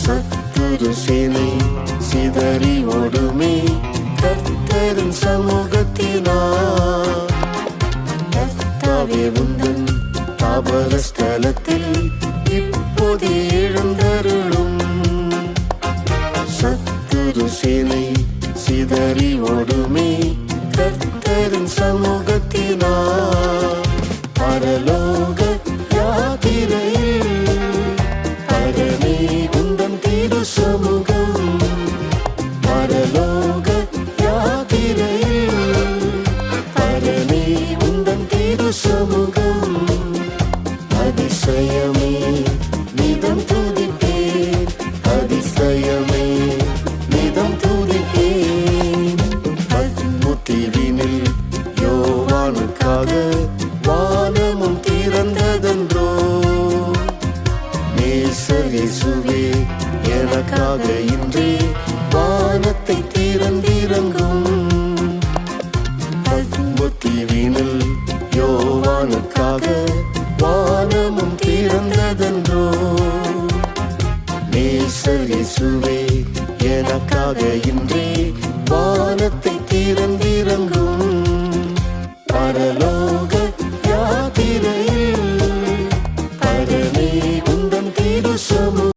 சத்துரு சேனை சிதறி ஓடுமே கர்த்தரின் சமூகத்தினார். கர்த்தாவே உந்தன் தாபர ஸ்தலத்தில் இப்போதே எழுந்தருளும். சத்துரு சேனை சிதறி ஓடுமே கர்த்தரின் சமூகத்தினார். பரலோக யாத்திரையில் பரமே உந்தன் திரு சமூகம். பரலோக யாத்திரையில் பரமே உந்தன் திரு சமூகம். அதிசயமே நிதம் துதிப்பேன், அதிசயமே நிதம் துதிப்பேன். பத்முத்தீவினில் யோவானுக்காக வானமும் திறந்ததென்றோ. நேசர் இயேசுவே எனக்காக இன்றே வானத்தை திறந்திறங்கும். பத்முத்தீவினில் யோவானுக்காக வானமும் திறந்ததென்றோ. நேசர் இயேசுவே எனக்காக இன்றே வானத்தை